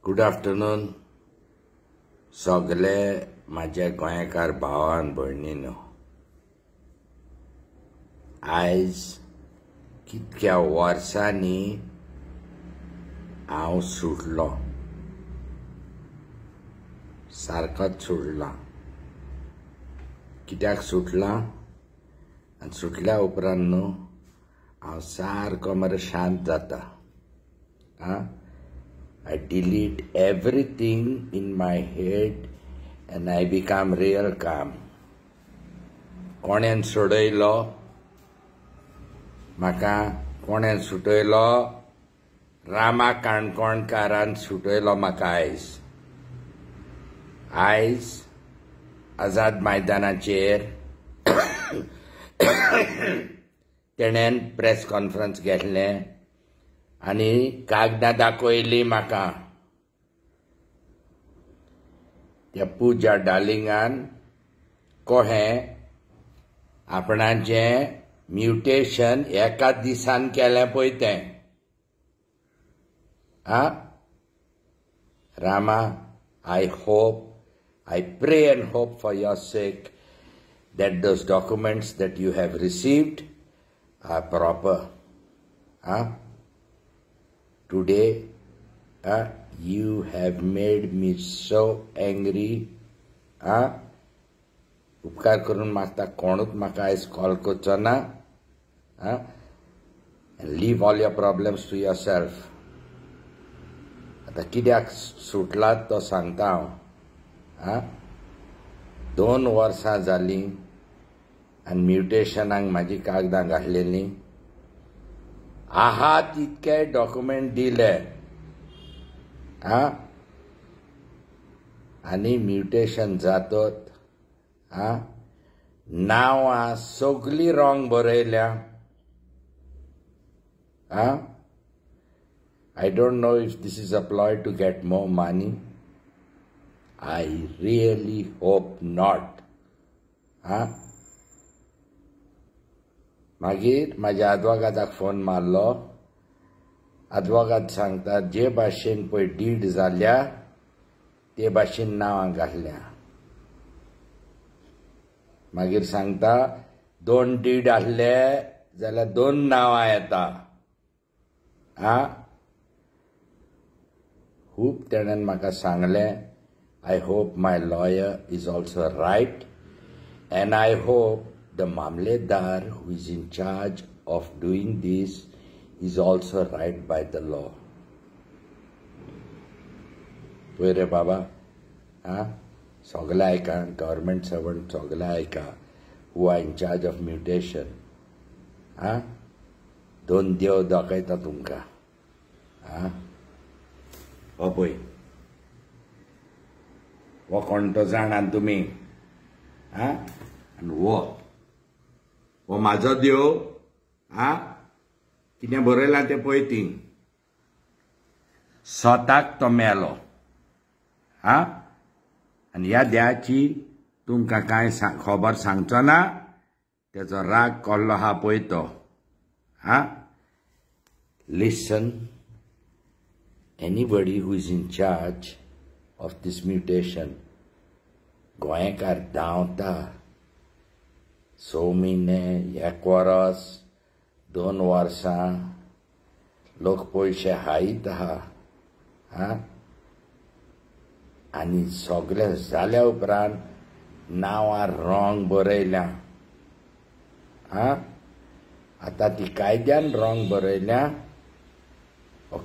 Good afternoon सगळे माझे गोंयकार भावान भयणींनो. आयज कितक्या वर्सांनी हांव सुटलो, सारकोच सुटला. कित्याक सुटला आनी सुटल्या उपरांत न्हू हांव सारको मरे शांत जाता. I delete everything in my head and I become real calm. कोणेन सोडयलो म्हाका, कोणेन सुटयलो? रामा काणकोणकारान सुटयलो म्हाका आयज. आयज आझाद मैदानाचेर तेणेन प्रेस कॉन्फरन्स घेतलें आनी कागदां दाखयली म्हाका. त्या पुजा डार्लिंगान कहें आपणाचें म्युटेशन एका दिसान केलें पळय तें. Rama, I hope, I pray and hope for your sake that those documents that you have received are proper. Today, you have made me so angry. उपकार करून मागता कोणूच म्हाका आयज कॉल करचो ना. Leave all your problems to yourself. आतां कित्याक सुटलात तो सांगता हांव. 2 वर्सां जालीं आनी म्युटेशनाक म्हाजी कागदां घातलेलीं. आहा तितके डॉक्युमेंट दिले आनी म्युटेशन जातत नांवां सगळीं रॉंग बरयल्या. I don't know if this is a ploy to get more money. I really hope not. मागीर म्हाज्या आदवोगादाक फोन मारलो. आदवोगाद सांगता जे भाशेन पळय डीड जाल्या ते भाशेन नांवां घातल्या. मागीर सांगता 2 डीड आहले जाल्यार 2 नांवां येता. खूब तेणेन म्हाका सांगलें. I hope my lawyer is also right and I hope the Mamledar who is in charge of doing this is also right by the law. पळय रे बाबा, सगळे ऐका, गव्हर्मेंट सर्वंट सगळे ऐका, who are in charge of mutation. 2 देव दाखयता तुमकां. हो पळय, हो कोण तो जाणा तुमी. आनी हो म्हाजो देव. कितें बरयलां तें पळय ती. स्वताक तो मेलो. आनी ह्या देवाची तुमकां कांय खबर सांगचो ना. तेजो राग केल्लो आहा पळय तो. Listen, anybody who is in charge of this mutation, गोंयकार धांवता. 6 म्हयने, 1 वर्स, 2 वर्सां लोक पयशे हायत आहा. आनी सगळे जाल्या उपरांत नांवां रॉंग बरयल्या. आतां ती कायद्यान रॉंग बरयल्या.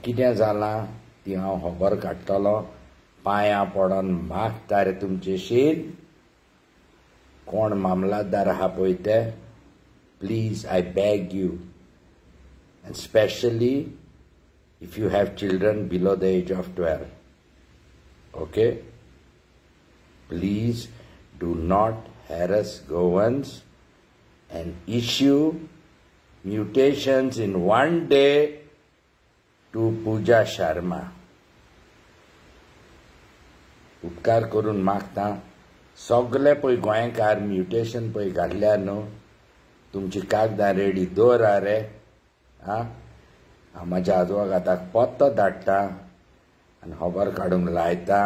कितें जालां ती हांव खबर काडटलों. पांयां पडोन मागता रे तुमचेशीर. कोण मामलादार आहा पळय ते, please I beg you, and specially if you have children below the age of 12. Okay, please do not harass Goans and issue mutations in 1 day to Pooja Sharma. उपकार करून मागता. सगळे पळय गोंयकार म्युटेशन पळय घातल्या न्हू, तुमची कागदां रेडी दवरा रे. हांव म्हाज्या आजोगादाक पत्तो धाडटा आनी खबर काडूंक लायता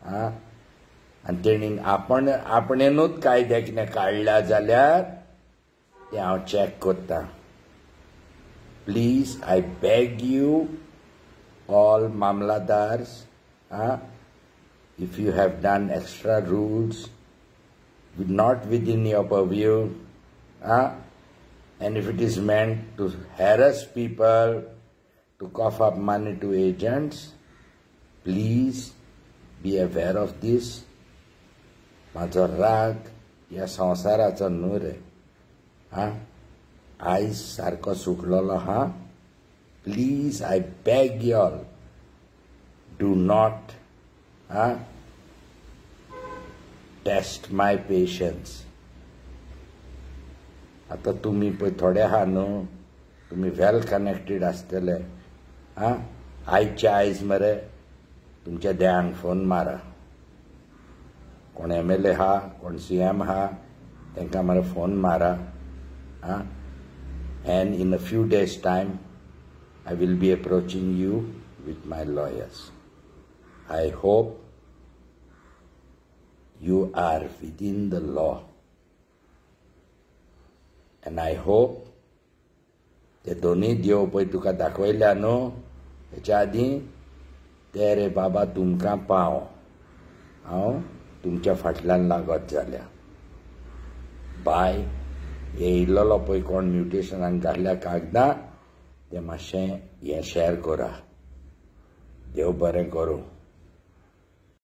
आनी तेणी आपणेनूच कायदे कितें काडल्या जाल्यार तें हांव चॅक करता. Please I beg you all mamlatdars, if you have done extra rules not within your purview, and if it is meant to harass people, to cough up money to agents, please be aware of this. म्हाजो राग ह्या संवसाराचो न्हू रे, आयज सारको सुटलेलो हा. Please I beg you all, do not test my patience. आता तुम्ही पळय थोडे आहा न्हू, तुम्ही वेल कनेक्टेड आसतले. आयच्या आयज मरे तुमच्या देहांक फोन मारा. कोण MLA हा, कोण CM हा, तांकां मरे फोन मारा. And in a few days' time, I will be approaching you with my lawyers. I hope you are within the law. And I hope ते दोन्ही देव पळय तुका दाखयल्या न्हू हेच्या आदी, ते रे बाबा तुमकां पाव, हांव तुमच्या फाटल्यान लागत जाल्या. बाय. येयल्लो पळय कोण म्युटेशनाक घाल्ल्या कागदां, तें मातशें हें शेअर करा. देव बरें करूं.